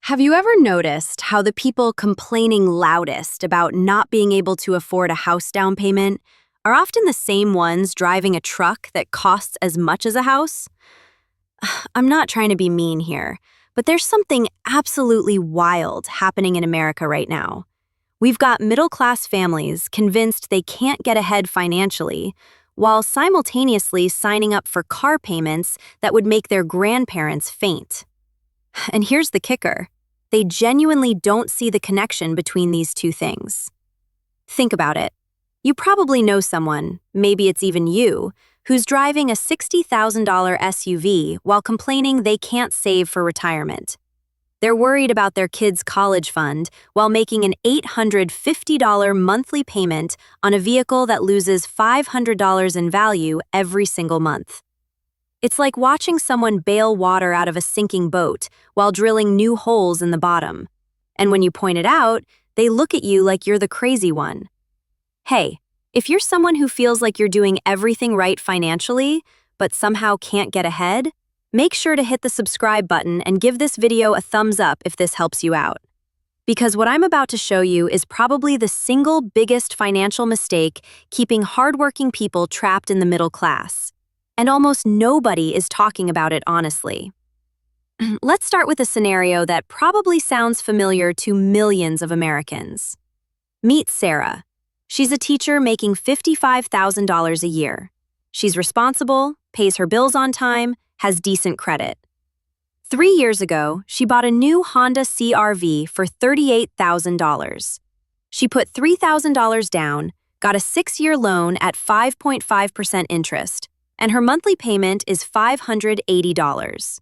Have you ever noticed how the people complaining loudest about not being able to afford a house down payment are often the same ones driving a truck that costs as much as a house? I'm not trying to be mean here, but there's something absolutely wild happening in America right now. We've got middle-class families convinced they can't get ahead financially, while simultaneously signing up for car payments that would make their grandparents faint. And here's the kicker. They genuinely don't see the connection between these two things. Think about it. You probably know someone, maybe it's even you, who's driving a $60,000 SUV while complaining they can't save for retirement. They're worried about their kids' college fund while making an $850 monthly payment on a vehicle that loses $500 in value every single month. It's like watching someone bail water out of a sinking boat while drilling new holes in the bottom. And when you point it out, they look at you like you're the crazy one. Hey, if you're someone who feels like you're doing everything right financially, but somehow can't get ahead, make sure to hit the subscribe button and give this video a thumbs up if this helps you out. Because what I'm about to show you is probably the single biggest financial mistake keeping hardworking people trapped in the middle class. And almost nobody is talking about it honestly. Let's start with a scenario that probably sounds familiar to millions of Americans. Meet Sarah. She's a teacher making $55,000 a year. She's responsible, pays her bills on time, has decent credit. 3 years ago, she bought a new Honda CR-V for $38,000. She put $3,000 down, got a 6-year loan at 5.5% interest, and her monthly payment is $580.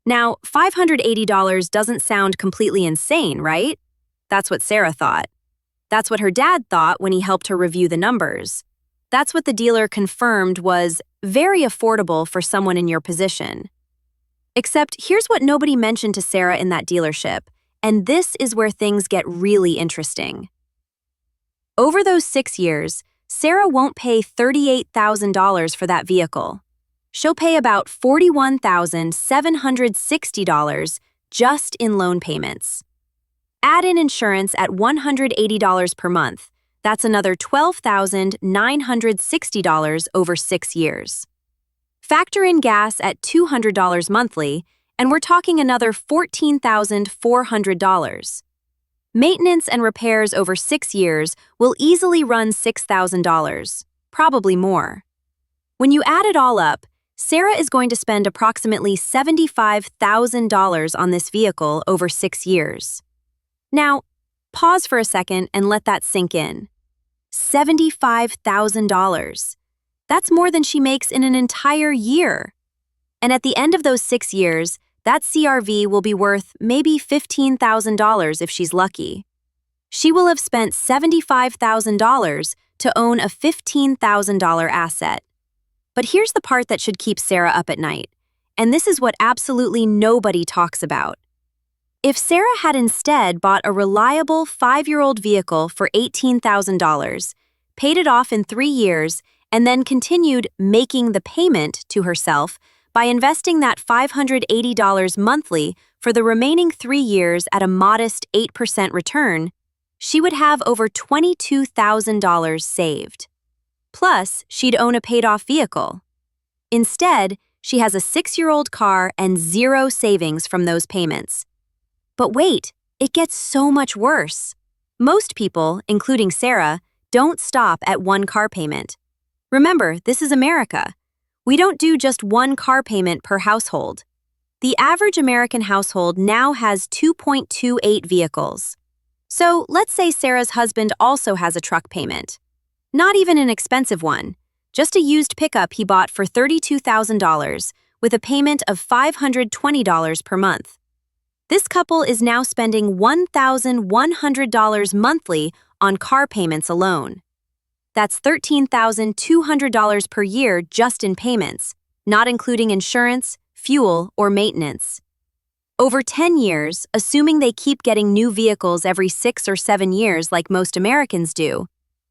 Now, $580 doesn't sound completely insane, right? That's what Sarah thought. That's what her dad thought when he helped her review the numbers. That's what the dealer confirmed was very affordable for someone in your position. Except here's what nobody mentioned to Sarah in that dealership, and this is where things get really interesting. Over those 6 years, Sarah won't pay $38,000 for that vehicle. She'll pay about $41,760 just in loan payments. Add in insurance at $180 per month. That's another $12,960 over 6 years. Factor in gas at $200 monthly, and we're talking another $14,400. Maintenance and repairs over 6 years will easily run $6,000, probably more. When you add it all up, Sarah is going to spend approximately $75,000 on this vehicle over 6 years. Now, pause for a second and let that sink in. $75,000. That's more than she makes in an entire year. And at the end of those 6 years, that CR-V will be worth maybe $15,000 if she's lucky. She will have spent $75,000 to own a $15,000 asset. But here's the part that should keep Sarah up at night, and this is what absolutely nobody talks about. If Sarah had instead bought a reliable 5-year-old vehicle for $18,000, paid it off in 3 years, and then continued making the payment to herself by investing that $580 monthly for the remaining 3 years at a modest 8% return, she would have over $22,000 saved. Plus, she'd own a paid-off vehicle. Instead, she has a 6-year-old car and zero savings from those payments. But wait, it gets so much worse. Most people, including Sarah, don't stop at one car payment. Remember, this is America. We don't do just one car payment per household. The average American household now has 2.28 vehicles. So let's say Sarah's husband also has a truck payment. Not even an expensive one, just a used pickup he bought for $32,000 with a payment of $520 per month. This couple is now spending $1,100 monthly on car payments alone. That's $13,200 per year just in payments, not including insurance, fuel, or maintenance. Over 10 years, assuming they keep getting new vehicles every 6 or 7 years like most Americans do,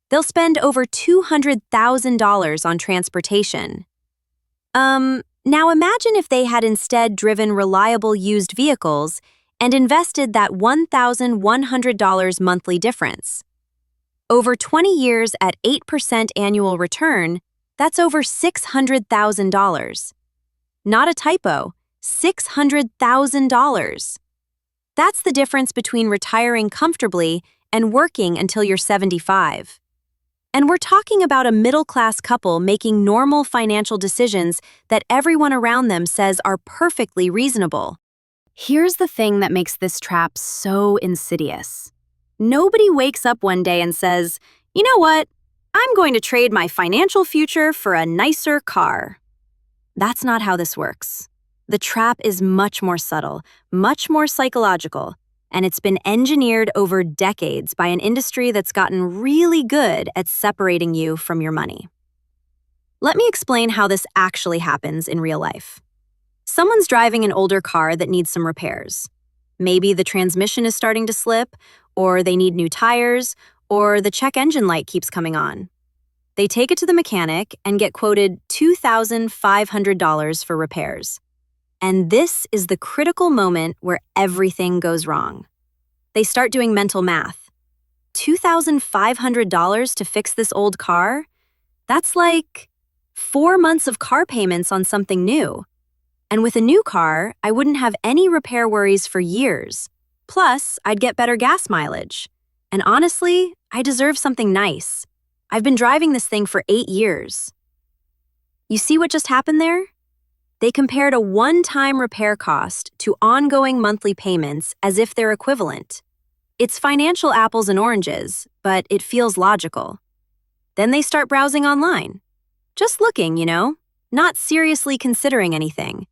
they'll spend over $200,000 on transportation. Now imagine if they had instead driven reliable used vehicles and invested that $1,100 monthly difference. Over 20 years at 8% annual return, that's over $600,000. Not a typo, $600,000. That's the difference between retiring comfortably and working until you're 75. And we're talking about a middle-class couple making normal financial decisions that everyone around them says are perfectly reasonable. Here's the thing that makes this trap so insidious. Nobody wakes up one day and says, "You know what? I'm going to trade my financial future for a nicer car." That's not how this works. The trap is much more subtle, much more psychological, and it's been engineered over decades by an industry that's gotten really good at separating you from your money. Let me explain how this actually happens in real life. Someone's driving an older car that needs some repairs. Maybe the transmission is starting to slip, or they need new tires, or the check engine light keeps coming on. They take it to the mechanic and get quoted $2,500 for repairs. And this is the critical moment where everything goes wrong. They start doing mental math. $2,500 to fix this old car? That's like 4 months of car payments on something new. And with a new car, I wouldn't have any repair worries for years. Plus, I'd get better gas mileage. And honestly, I deserve something nice. I've been driving this thing for 8 years. You see what just happened there? They compared a one-time repair cost to ongoing monthly payments as if they're equivalent. It's financial apples and oranges, but it feels logical. Then they start browsing online. Just looking, not seriously considering anything.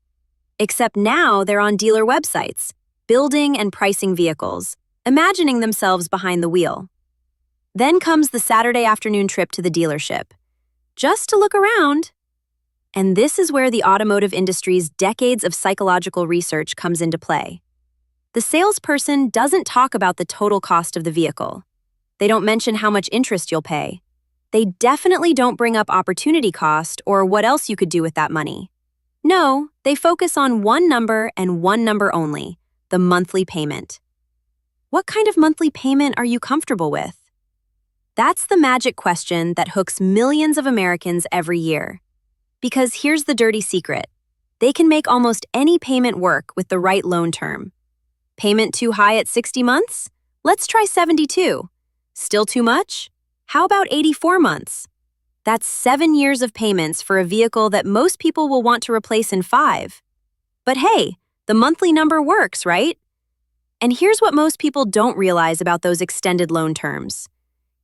Except now they're on dealer websites, building and pricing vehicles, imagining themselves behind the wheel. Then comes the Saturday afternoon trip to the dealership, just to look around. And this is where the automotive industry's decades of psychological research comes into play. The salesperson doesn't talk about the total cost of the vehicle. They don't mention how much interest you'll pay. They definitely don't bring up opportunity cost or what else you could do with that money. No, they focus on one number and one number only, the monthly payment. What kind of monthly payment are you comfortable with? That's the magic question that hooks millions of Americans every year. Because here's the dirty secret. They can make almost any payment work with the right loan term. Payment too high at 60 months? Let's try 72. Still too much? How about 84 months? That's 7 years of payments for a vehicle that most people will want to replace in 5. But hey, the monthly number works, right? And here's what most people don't realize about those extended loan terms.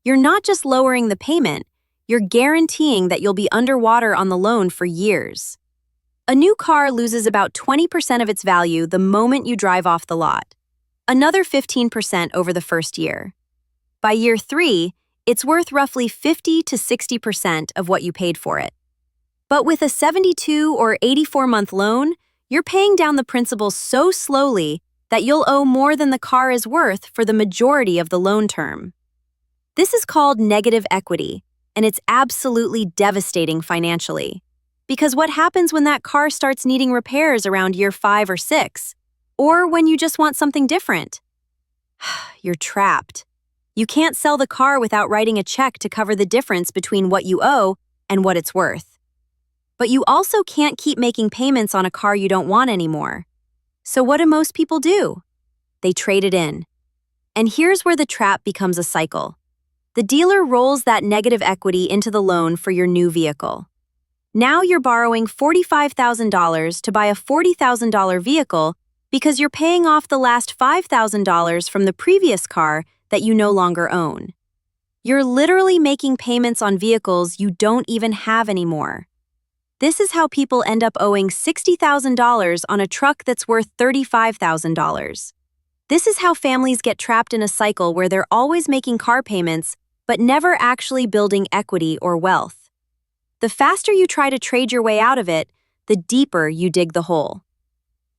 You're not just lowering the payment, you're guaranteeing that you'll be underwater on the loan for years. A new car loses about 20% of its value the moment you drive off the lot. Another 15% over the first year. By year 3, it's worth roughly 50 to 60% of what you paid for it. But with a 72 or 84-month loan, you're paying down the principal so slowly that you'll owe more than the car is worth for the majority of the loan term. This is called negative equity, and it's absolutely devastating financially. Because what happens when that car starts needing repairs around year 5 or 6? Or when you just want something different? You're trapped. You can't sell the car without writing a check to cover the difference between what you owe and what it's worth. But you also can't keep making payments on a car you don't want anymore. So what do most people do? They trade it in. And here's where the trap becomes a cycle. The dealer rolls that negative equity into the loan for your new vehicle. Now you're borrowing $45,000 to buy a $40,000 vehicle because you're paying off the last $5,000 from the previous car that you no longer own. You're literally making payments on vehicles you don't even have anymore. This is how people end up owing $60,000 on a truck that's worth $35,000. This is how families get trapped in a cycle where they're always making car payments but never actually building equity or wealth. The faster you try to trade your way out of it, the deeper you dig the hole.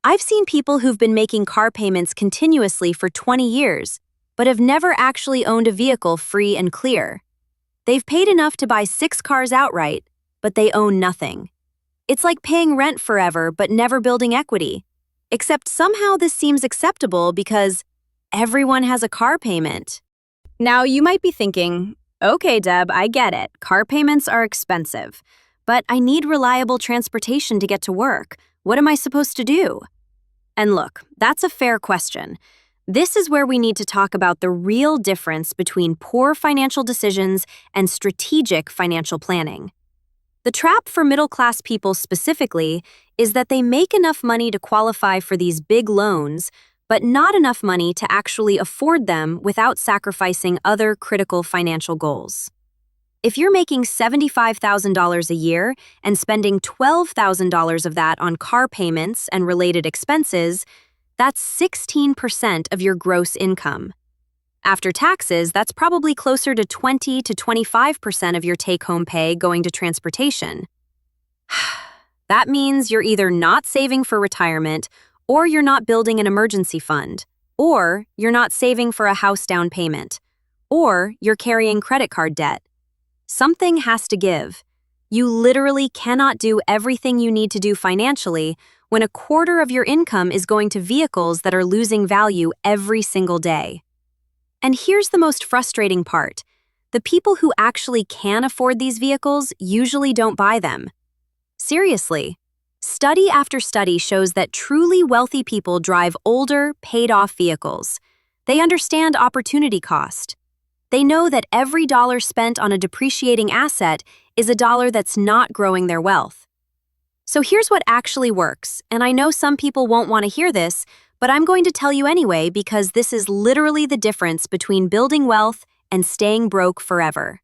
I've seen people who've been making car payments continuously for 20 years, but have never actually owned a vehicle free and clear. They've paid enough to buy 6 cars outright, but they own nothing. It's like paying rent forever but never building equity. Except somehow this seems acceptable because everyone has a car payment. Now, you might be thinking, okay, Deb, I get it. Car payments are expensive. But I need reliable transportation to get to work. What am I supposed to do? And look, that's a fair question. This is where we need to talk about the real difference between poor financial decisions and strategic financial planning. The trap for middle-class people specifically is that they make enough money to qualify for these big loans, but not enough money to actually afford them without sacrificing other critical financial goals. If you're making $75,000 a year and spending $12,000 of that on car payments and related expenses, that's 16% of your gross income. After taxes, that's probably closer to 20 to 25% of your take-home pay going to transportation. That means you're either not saving for retirement, or you're not building an emergency fund, or you're not saving for a house down payment, or you're carrying credit card debt. Something has to give. You literally cannot do everything you need to do financially when a quarter of your income is going to vehicles that are losing value every single day. And here's the most frustrating part. The people who actually can afford these vehicles usually don't buy them. Seriously, study after study shows that truly wealthy people drive older, paid-off vehicles. They understand opportunity cost. They know that every dollar spent on a depreciating asset is a dollar that's not growing their wealth. So here's what actually works, and I know some people won't want to hear this, but I'm going to tell you anyway because this is literally the difference between building wealth and staying broke forever.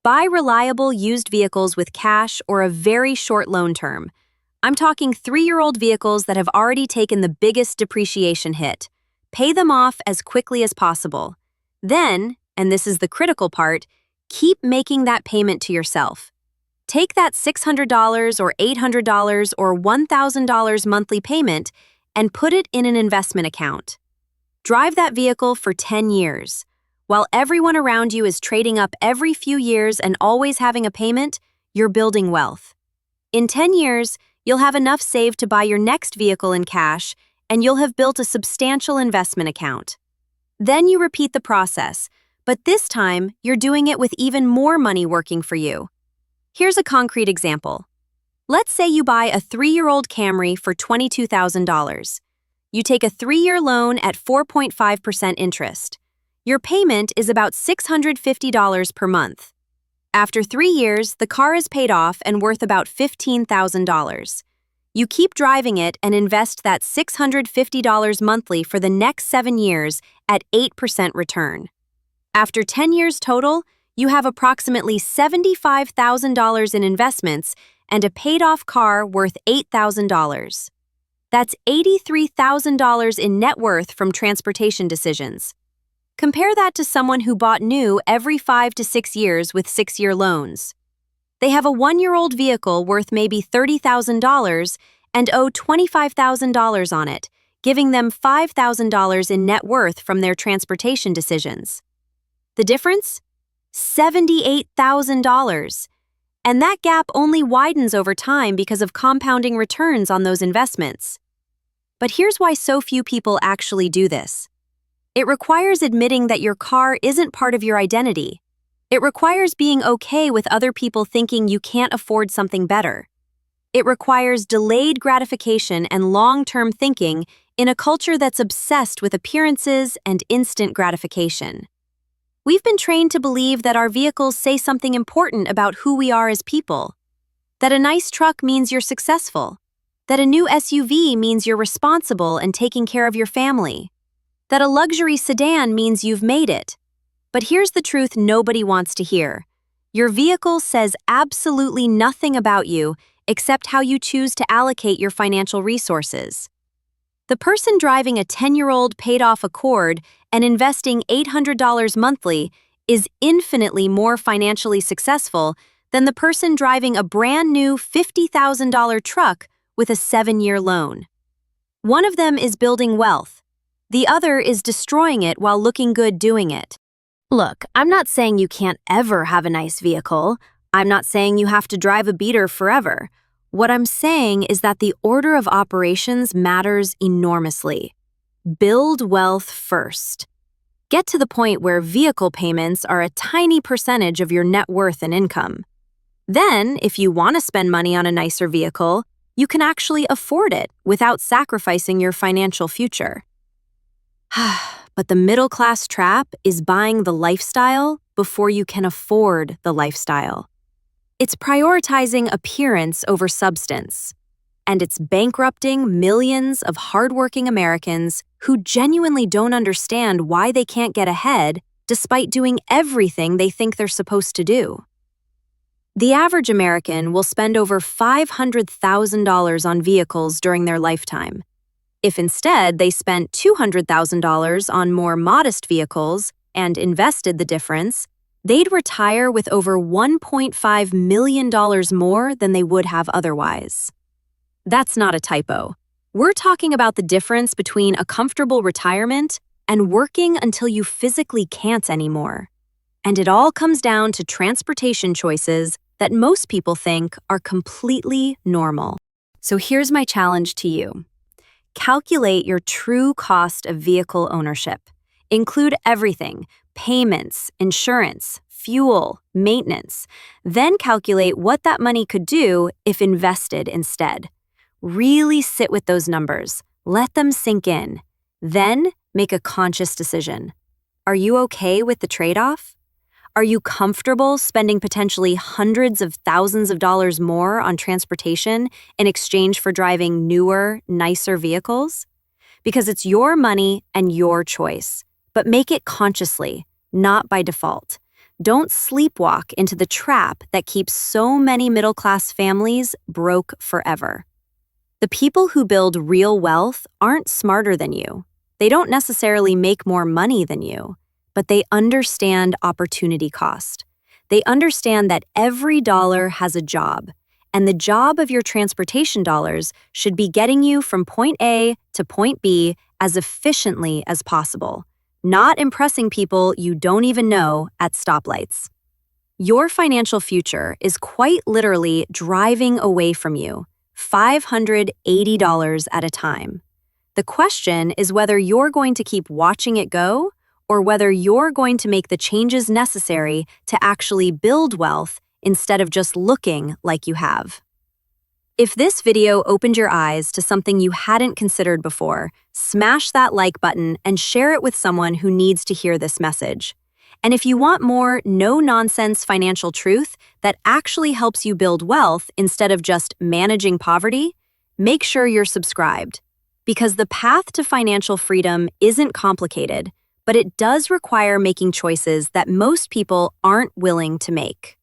Buy reliable used vehicles with cash or a very short loan term. I'm talking 3-year-old vehicles that have already taken the biggest depreciation hit. Pay them off as quickly as possible. Then, and this is the critical part, keep making that payment to yourself. Take that $600 or $800 or $1,000 monthly payment and put it in an investment account. Drive that vehicle for 10 years. While everyone around you is trading up every few years and always having a payment, you're building wealth. In 10 years, you'll have enough saved to buy your next vehicle in cash, and you'll have built a substantial investment account. Then you repeat the process, but this time you're doing it with even more money working for you. Here's a concrete example. Let's say you buy a 3-year-old Camry for $22,000. You take a 3-year loan at 4.5% interest. Your payment is about $650 per month. After 3 years, the car is paid off and worth about $15,000. You keep driving it and invest that $650 monthly for the next 7 years at 8% return. After 10 years total, you have approximately $75,000 in investments and a paid-off car worth $8,000. That's $83,000 in net worth from transportation decisions. Compare that to someone who bought new every 5 to 6 years with 6-year loans. They have a 1-year-old vehicle worth maybe $30,000 and owe $25,000 on it, giving them $5,000 in net worth from their transportation decisions. The difference? $78,000. And that gap only widens over time because of compounding returns on those investments. But here's why so few people actually do this. It requires admitting that your car isn't part of your identity. It requires being okay with other people thinking you can't afford something better. It requires delayed gratification and long-term thinking in a culture that's obsessed with appearances and instant gratification. We've been trained to believe that our vehicles say something important about who we are as people. That a nice truck means you're successful. That a new SUV means you're responsible and taking care of your family. That a luxury sedan means you've made it. But here's the truth nobody wants to hear. Your vehicle says absolutely nothing about you except how you choose to allocate your financial resources. The person driving a 10-year-old paid-off Accord and investing $800 monthly is infinitely more financially successful than the person driving a brand-new $50,000 truck with a 7-year loan. One of them is building wealth. The other is destroying it while looking good doing it. Look, I'm not saying you can't ever have a nice vehicle. I'm not saying you have to drive a beater forever. What I'm saying is that the order of operations matters enormously. Build wealth first. Get to the point where vehicle payments are a tiny percentage of your net worth and income. Then, if you want to spend money on a nicer vehicle, you can actually afford it without sacrificing your financial future. But the middle-class trap is buying the lifestyle before you can afford the lifestyle. It's prioritizing appearance over substance, and it's bankrupting millions of hardworking Americans who genuinely don't understand why they can't get ahead despite doing everything they think they're supposed to do. The average American will spend over $500,000 on vehicles during their lifetime. If instead they spent $200,000 on more modest vehicles and invested the difference, they'd retire with over $1.5 million more than they would have otherwise. That's not a typo. We're talking about the difference between a comfortable retirement and working until you physically can't anymore. And it all comes down to transportation choices that most people think are completely normal. So here's my challenge to you. Calculate your true cost of vehicle ownership. Include everything: payments, insurance, fuel, maintenance. Then calculate what that money could do if invested instead. Really sit with those numbers. Let them sink in. Then make a conscious decision. Are you okay with the trade-off? Are you comfortable spending potentially hundreds of thousands of dollars more on transportation in exchange for driving newer, nicer vehicles? Because it's your money and your choice, but make it consciously, not by default. Don't sleepwalk into the trap that keeps so many middle-class families broke forever. The people who build real wealth aren't smarter than you. They don't necessarily make more money than you, but they understand opportunity cost. They understand that every dollar has a job, and the job of your transportation dollars should be getting you from point A to point B as efficiently as possible, not impressing people you don't even know at stoplights. Your financial future is quite literally driving away from you, $580 at a time. The question is whether you're going to keep watching it go or whether you're going to make the changes necessary to actually build wealth instead of just looking like you have. If this video opened your eyes to something you hadn't considered before, smash that like button and share it with someone who needs to hear this message. And if you want more no-nonsense financial truth that actually helps you build wealth instead of just managing poverty, make sure you're subscribed. Because the path to financial freedom isn't complicated, but it does require making choices that most people aren't willing to make.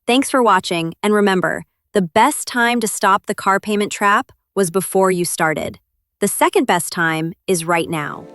Thanks for watching, and remember, the best time to stop the car payment trap was before you started. The second best time is right now.